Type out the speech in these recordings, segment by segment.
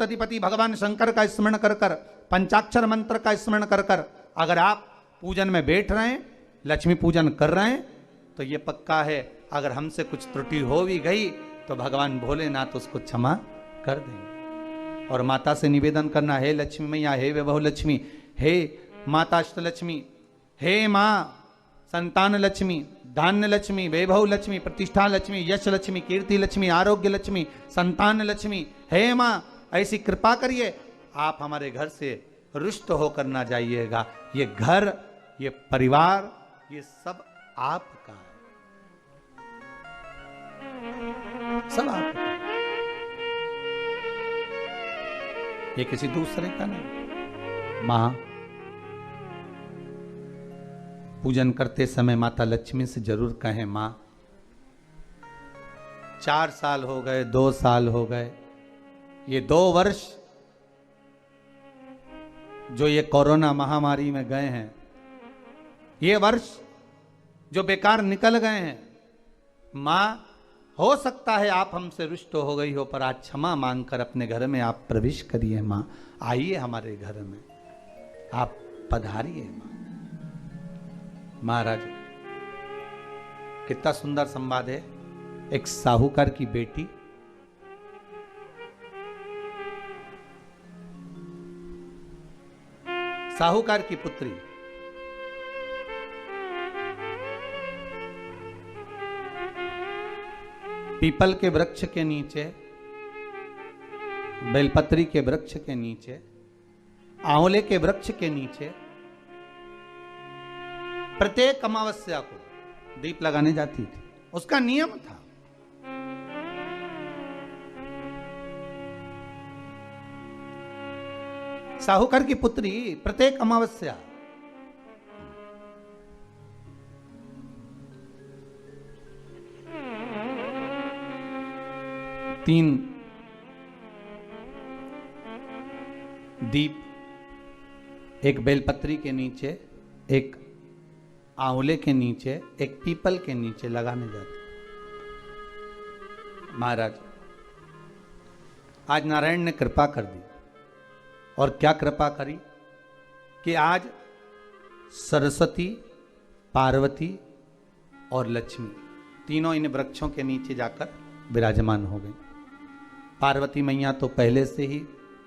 अधिपति भगवान शंकर का स्मरण कर कर, पंचाक्षर मंत्र का स्मरण कर कर अगर आप पूजन में बैठ रहे हैं, लक्ष्मी पूजन कर रहे हैं, तो ये पक्का है अगर हमसे कुछ त्रुटि हो भी गई तो भगवान भोलेनाथ उसको क्षमा कर देंगे। और माता से निवेदन करना, हे लक्ष्मी मैया, हे वैभव लक्ष्मी, हे माता अष्टलक्ष्मी, हे माँ संतान लक्ष्मी, धान्य लक्ष्मी, वैभव लक्ष्मी, प्रतिष्ठा लक्ष्मी, यश लक्ष्मी, कीर्ति लक्ष्मी, आरोग्य लक्ष्मी, संतान लक्ष्मी, हे माँ ऐसी कृपा करिए, आप हमारे घर से रुष्ट होकर ना जाइएगा। ये घर, ये परिवार, ये सब आपका है, सब आपका है, ये किसी दूसरे का नहीं। मां, पूजन करते समय माता लक्ष्मी से जरूर कहें, मां 4 साल हो गए, 2 साल हो गए, ये 2 वर्ष जो ये कोरोना महामारी में गए हैं, ये वर्ष जो बेकार निकल गए हैं, मां हो सकता है आप हमसे रुष्ट हो गई हो, पर आज क्षमा मांगकर अपने घर में आप प्रवेश करिए। मां आइए हमारे घर में, आप पधारिए। मां महाराज, कितना सुंदर संवाद है। एक साहूकार की बेटी साहूकार की पुत्री पीपल के वृक्ष के नीचे, बेलपत्री के वृक्ष के नीचे, आंवले के वृक्ष के नीचे प्रत्येक अमावस्या को दीप लगाने जाती थी। उसका नियम था। साहूकार की पुत्री प्रत्येक अमावस्या तीन दीप, एक बेलपत्री के नीचे, एक आंवले के नीचे, एक पीपल के नीचे लगाने जाते। महाराज, आज नारायण ने कृपा कर दी। और क्या कृपा करी कि आज सरस्वती, पार्वती और लक्ष्मी तीनों इन वृक्षों के नीचे जाकर विराजमान हो गई। पार्वती मैया तो पहले से ही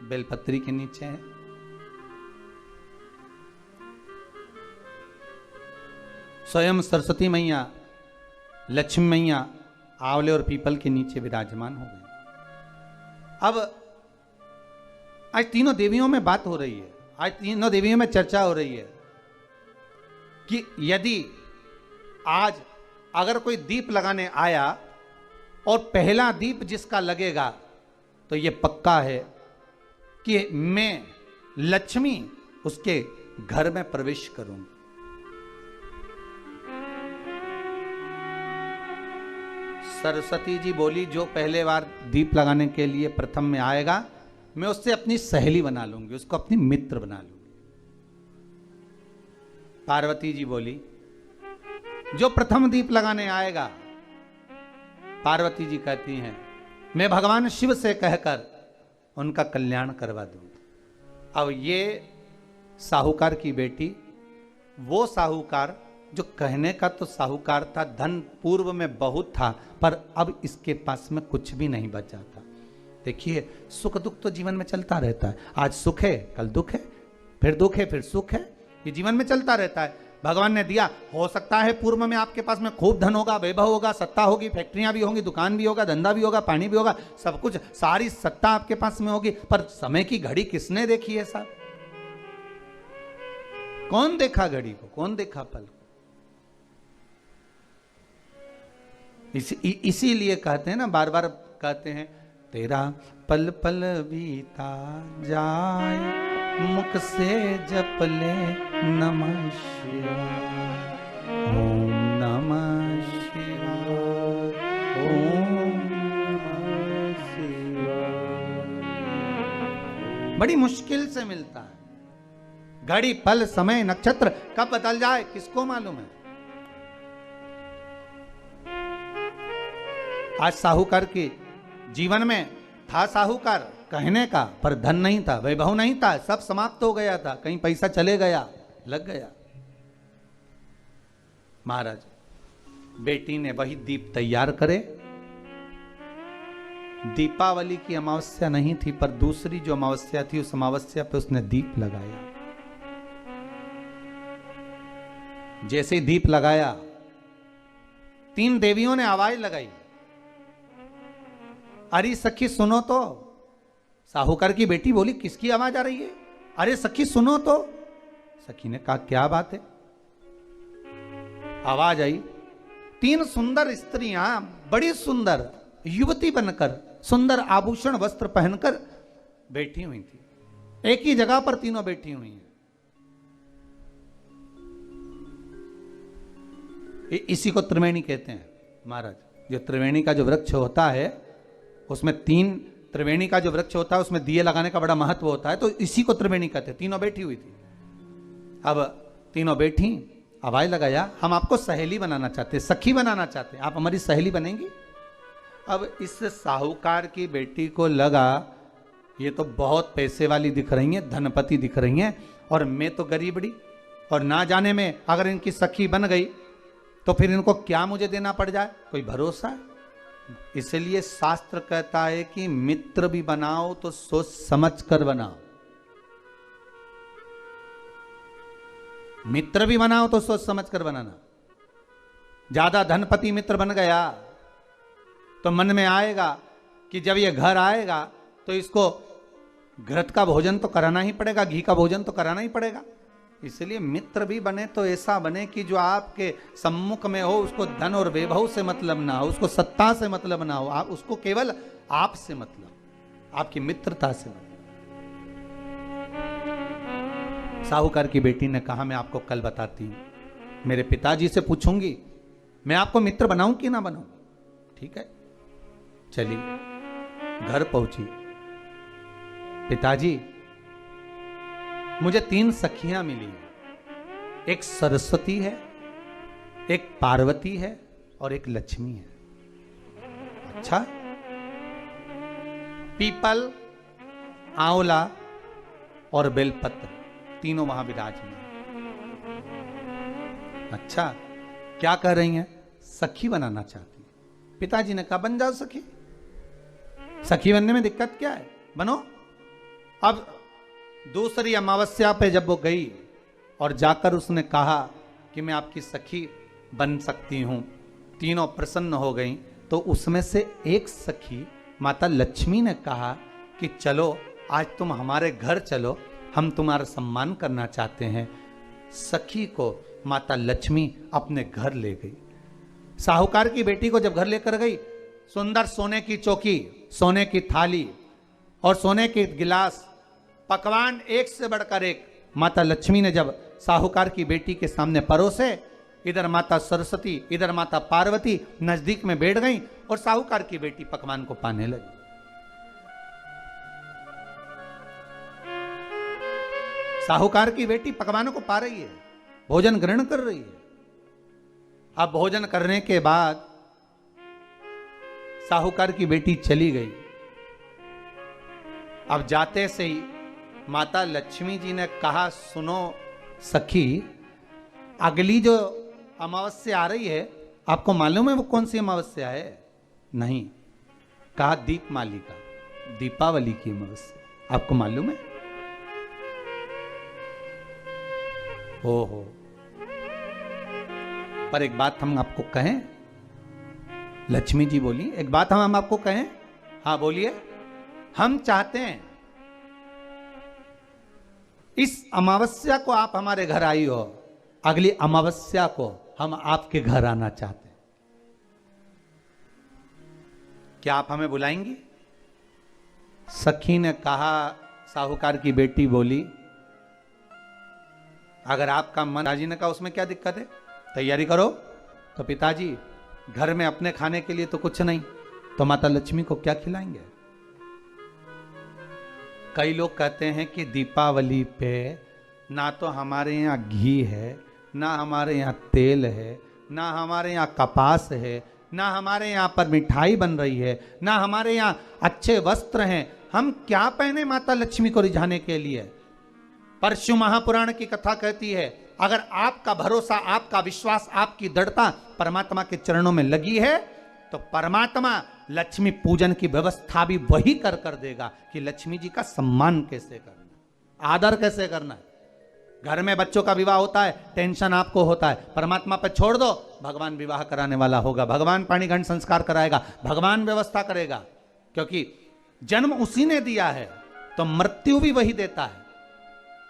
बेलपत्री के नीचे है, स्वयं सरस्वती मैया, लक्ष्मी मैया आंवले और पीपल के नीचे विराजमान हो गई। अब आज तीनों देवियों में बात हो रही है, आज तीनों देवियों में चर्चा हो रही है कि यदि आज अगर कोई दीप लगाने आया और पहला दीप जिसका लगेगा, तो ये पक्का है कि मैं लक्ष्मी उसके घर में प्रवेश करूंगी। सरस्वती जी बोली, जो पहले बार दीप लगाने के लिए प्रथम में आएगा, मैं उससे अपनी सहेली बना लूंगी, उसको अपनी मित्र बना लूंगी। पार्वती जी बोली, जो प्रथम दीप लगाने आएगा, पार्वती जी कहती हैं, मैं भगवान शिव से कहकर उनका कल्याण करवा दूंगी। अब ये साहूकार की बेटी, वो साहूकार जो कहने का तो साहूकार था, धन पूर्व में बहुत था, पर अब इसके पास में कुछ भी नहीं बचा था। देखिए, सुख दुख तो जीवन में चलता रहता है। आज सुख है, कल दुख है, फिर दुख है, फिर सुख है, ये जीवन में चलता रहता है। भगवान ने दिया, हो सकता है पूर्व में आपके पास में खूब धन होगा, वैभव होगा, सत्ता होगी, फैक्ट्रियां भी होंगी, दुकान भी होगा, धंधा भी होगा, पानी भी होगा, सब कुछ, सारी सत्ता आपके पास में होगी, पर समय की घड़ी किसने देखी है साहब? कौन देखा घड़ी को, कौन देखा पल को? इसीलिए कहते हैं ना, बार बार कहते हैं, तेरा पल पल बीता जाए, मुख से जप ले नमः शिवाय, ओम नमः शिवाय, ओम नमः शिवाय। बड़ी मुश्किल से मिलता है। घड़ी, पल, समय, नक्षत्र कब बदल जाए किसको मालूम है? आज साहूकार के जीवन में था साहूकार, कहने का, पर धन नहीं था, वैभव नहीं था, सब समाप्त हो गया था, कहीं पैसा चले गया, लग गया। महाराज बेटी ने वही दीप तैयार करे। दीपावली की अमावस्या नहीं थी, पर दूसरी जो अमावस्या थी उस अमावस्या पे उसने दीप लगाया। जैसे दीप लगाया, 3 देवियों ने आवाज लगाई, अरे सखी सुनो तो। साहूकार की बेटी बोली, किसकी आवाज आ रही है? अरे सखी सुनो तो। सखी ने कहा, क्या बात है? आवाज आई, 3 सुंदर स्त्रियां, बड़ी सुंदर युवती बनकर, सुंदर आभूषण वस्त्र पहनकर बैठी हुई थी। एक ही जगह पर तीनों बैठी हुई हैं। इसी को त्रिवेणी कहते हैं महाराज। जो त्रिवेणी का जो वृक्ष होता है उसमें 3, त्रिवेणी का जो वृक्ष होता है उसमें दिए लगाने का बड़ा महत्व होता है, तो इसी को त्रिवेणी कहते हैं। तीनों बैठी हुई थी। अब तीनों बैठी, आवाज लगाया, हम आपको सहेली बनाना चाहते, सखी बनाना चाहते, आप हमारी सहेली बनेंगी? अब इस साहूकार की बेटी को लगा ये तो बहुत पैसे वाली दिख रही हैं, धनपति दिख रही हैं, और मैं तो गरीबड़ी, और ना जाने में अगर इनकी सखी बन गई तो फिर इनको क्या मुझे देना पड़ जाए, कोई भरोसा है? इसलिए शास्त्र कहता है कि मित्र भी बनाओ तो सोच समझ कर बनाओ। मित्र भी बनाओ तो सोच समझ कर बनाना। ज्यादा धनपति मित्र बन गया तो मन में आएगा कि जब ये घर आएगा तो इसको घृत का भोजन तो कराना ही पड़ेगा, घी का भोजन तो कराना ही पड़ेगा। इसलिए मित्र भी बने तो ऐसा बने कि जो आपके सम्मुख में हो, उसको धन और वैभव से मतलब ना हो, उसको सत्ता से मतलब ना हो, आप उसको केवल आप से मतलब, आपकी मित्रता से मतलब। साहूकार की बेटी ने कहा, मैं आपको कल बताती हूं, मेरे पिताजी से पूछूंगी मैं आपको मित्र बनाऊं कि ना बनाऊं। ठीक है, चलिए घर पहुंची। पिताजी, मुझे 3 सखियां मिली हैं, एक सरस्वती है, एक पार्वती है और एक लक्ष्मी है। अच्छा, पीपल, आंवला और बेलपत्र तीनों वहां विराजमान। अच्छा, क्या कह रही हैं? सखी बनाना चाहती हैं। पिताजी ने कहा, बन जाओ सखी, सखी बनने में दिक्कत क्या है, बनो। अब दूसरी अमावस्या पे जब वो गई और जाकर उसने कहा कि मैं आपकी सखी बन सकती हूं, तीनों प्रसन्न हो गई। तो उसमें से एक सखी माता लक्ष्मी ने कहा कि चलो आज तुम हमारे घर चलो, हम तुम्हारा सम्मान करना चाहते हैं। सखी को माता लक्ष्मी अपने घर ले गई। साहूकार की बेटी को जब घर लेकर गई, सुंदर सोने की चौकी, सोने की थाली और सोने के गिलास, पकवान एक से बढ़कर एक माता लक्ष्मी ने जब साहूकार की बेटी के सामने परोसे, इधर माता सरस्वती, इधर माता पार्वती नजदीक में बैठ गई और साहूकार की बेटी पकवान को पाने लगी। साहूकार की बेटी पकवानों को पा रही है, भोजन ग्रहण कर रही है। अब भोजन करने के बाद साहूकार की बेटी चली गई। अब जाते से ही माता लक्ष्मी जी ने कहा, सुनो सखी, अगली जो अमावस्या आ रही है, आपको मालूम है वो कौन सी अमावस्या है? नहीं। कहा, दीपमालिका, दीपावली की अमावस्या, आपको मालूम है? ओहो, पर एक बात हम आपको कहें। लक्ष्मी जी बोली, एक बात हम आपको कहें। हाँ बोलिए। हम चाहते हैं इस अमावस्या को आप हमारे घर आई हो, अगली अमावस्या को हम आपके घर आना चाहते हैं, क्या आप हमें बुलाएंगी? सखी ने कहा, साहूकार की बेटी बोली, अगर आपका मन, पिताजी ने कहा उसमें क्या दिक्कत है, तैयारी करो। तो पिताजी, घर में अपने खाने के लिए तो कुछ नहीं, तो माता लक्ष्मी को क्या खिलाएंगे? कई लोग कहते हैं कि दीपावली पे ना तो हमारे यहाँ घी है, ना हमारे यहाँ तेल है, ना हमारे यहाँ कपास है, ना हमारे यहाँ पर मिठाई बन रही है, ना हमारे यहाँ अच्छे वस्त्र हैं, हम क्या पहने माता लक्ष्मी को रिझाने के लिए? परशु महापुराण की कथा कहती है, अगर आपका भरोसा, आपका विश्वास, आपकी दृढ़ता परमात्मा के चरणों में लगी है तो परमात्मा लक्ष्मी पूजन की व्यवस्था भी वही कर देगा कि लक्ष्मी जी का सम्मान कैसे करना, आदर कैसे करना है। घर में बच्चों का विवाह होता है, टेंशन आपको होता है, परमात्मा पर छोड़ दो, भगवान विवाह कराने वाला होगा, भगवान पाणिग्रहण संस्कार कराएगा, भगवान व्यवस्था करेगा, क्योंकि जन्म उसी ने दिया है तो मृत्यु भी वही देता है,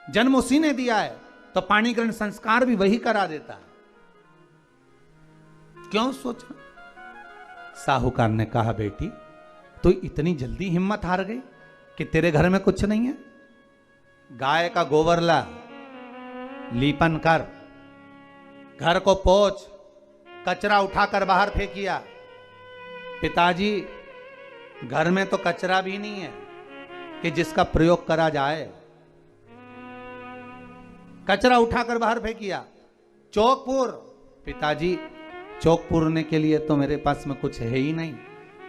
जन्म उसी ने दिया है तो पाणिग्रहण संस्कार भी वही करा देता है। क्यों सोचना? साहूकार ने कहा, बेटी तो इतनी जल्दी हिम्मत हार गई कि तेरे घर में कुछ नहीं है? गाय का गोबर ला, लीपन कर, घर को पोंछ, कचरा उठाकर बाहर फेंकिया। पिताजी घर में तो कचरा भी नहीं है कि जिसका प्रयोग करा जाए। कचरा उठाकर बाहर फेंकिया। चौक पूर, पिताजी चौक पूरने के लिए तो मेरे पास में कुछ है ही नहीं,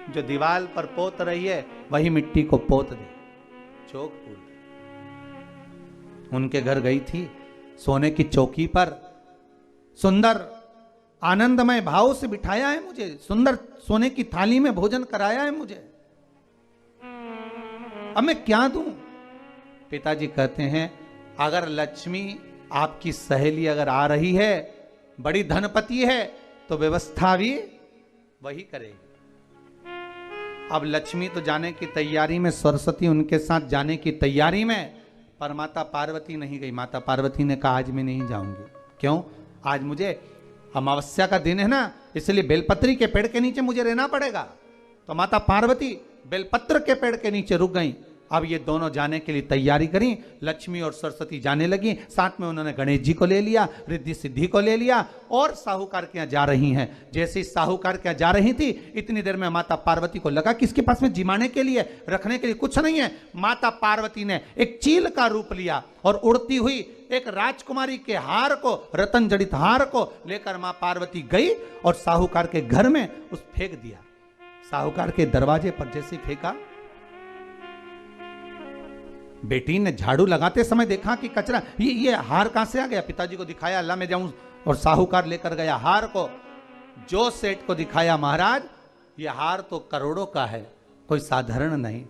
जो दीवार पर पोत रही है वही मिट्टी को पोत दे, चौक पूर दे। उनके घर गई थी, सोने की चौकी पर सुंदर आनंदमय भाव से बिठाया है मुझे, सुंदर सोने की थाली में भोजन कराया है मुझे, अब मैं क्या दूं? पिताजी कहते हैं, अगर लक्ष्मी आपकी सहेली अगर आ रही है, बड़ी धनपति है, तो व्यवस्था भी वही करेगी। अब लक्ष्मी तो जाने की तैयारी में, सरस्वती उनके साथ जाने की तैयारी में, पर माता पार्वती नहीं गई। माता पार्वती ने कहा, आज मैं नहीं जाऊंगी। क्यों? आज मुझे अमावस्या का दिन है ना, इसलिए बेलपत्री के पेड़ के नीचे मुझे रहना पड़ेगा। तो माता पार्वती बेलपत्र के पेड़ के नीचे रुक गई। अब ये दोनों जाने के लिए तैयारी करी, लक्ष्मी और सरस्वती जाने लगी, साथ में उन्होंने गणेश जी को ले लिया, रिद्धि सिद्धि को ले लिया और साहूकार के यहाँ जा रही हैं। जैसे ही साहूकार के यहाँ जा रही थी, इतनी देर में माता पार्वती को लगा कि इसके पास में जिमाने के लिए, रखने के लिए कुछ नहीं है। माता पार्वती ने एक चील का रूप लिया और उड़ती हुई एक राजकुमारी के हार को, रतन जड़ित हार को लेकर मां पार्वती गई और साहूकार के घर में उस फेंक दिया। साहूकार के दरवाजे पर जैसे फेंका, बेटी ने झाड़ू लगाते समय देखा कि कचरा, ये हार कहां से आ गया? पिताजी को दिखाया, अल्लाह मैं जाऊं, और साहूकार लेकर गया हार को। जो सेठ को दिखाया, महाराज ये हार तो करोड़ों का है, कोई साधारण नहीं।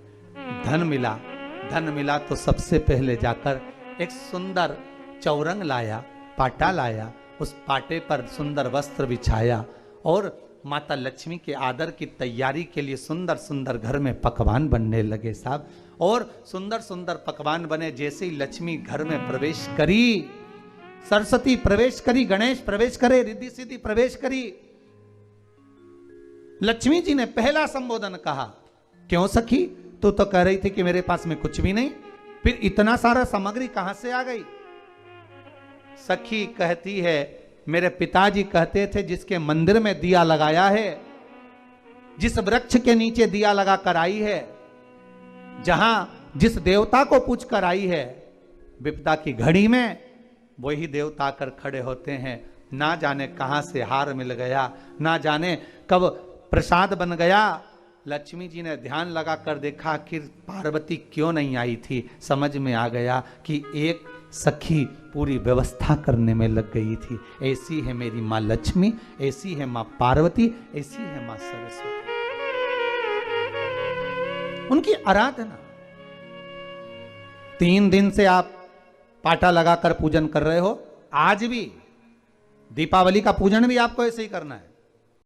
धन मिला तो सबसे पहले जाकर एक सुंदर चौरंग लाया, पाटा लाया, उस पाटे पर सुंदर वस्त्र बिछाया और माता लक्ष्मी के आदर की तैयारी के लिए सुंदर सुंदर घर में पकवान बनने लगे साहब। और सुंदर सुंदर पकवान बने। जैसे ही लक्ष्मी घर में प्रवेश करी, सरस्वती प्रवेश करी, गणेश प्रवेश करे, रिद्धि सिद्धि प्रवेश करी, लक्ष्मी जी ने पहला संबोधन कहा, क्यों सखी, तू तो कह रही थी कि मेरे पास में कुछ भी नहीं, फिर इतना सारा सामग्री कहां से आ गई? सखी कहती है, मेरे पिताजी कहते थे, जिसके मंदिर में दिया लगाया है, जिस वृक्ष के नीचे दिया लगा कर आई है, जहां जिस देवता को पूछ कर आई है, विपदा की घड़ी में वही देवता आकर खड़े होते हैं। ना जाने कहां से हार मिल गया, ना जाने कब प्रसाद बन गया। लक्ष्मी जी ने ध्यान लगाकर देखा कि पार्वती क्यों नहीं आई थी। समझ में आ गया कि एक सखी पूरी व्यवस्था करने में लग गई थी। ऐसी है मेरी माँ लक्ष्मी, ऐसी है माँ पार्वती, ऐसी है माँ सरस्वती। उनकी आराधना 3 दिन से आप पाटा लगाकर पूजन कर रहे हो। आज भी दीपावली का पूजन भी आपको ऐसे ही करना है।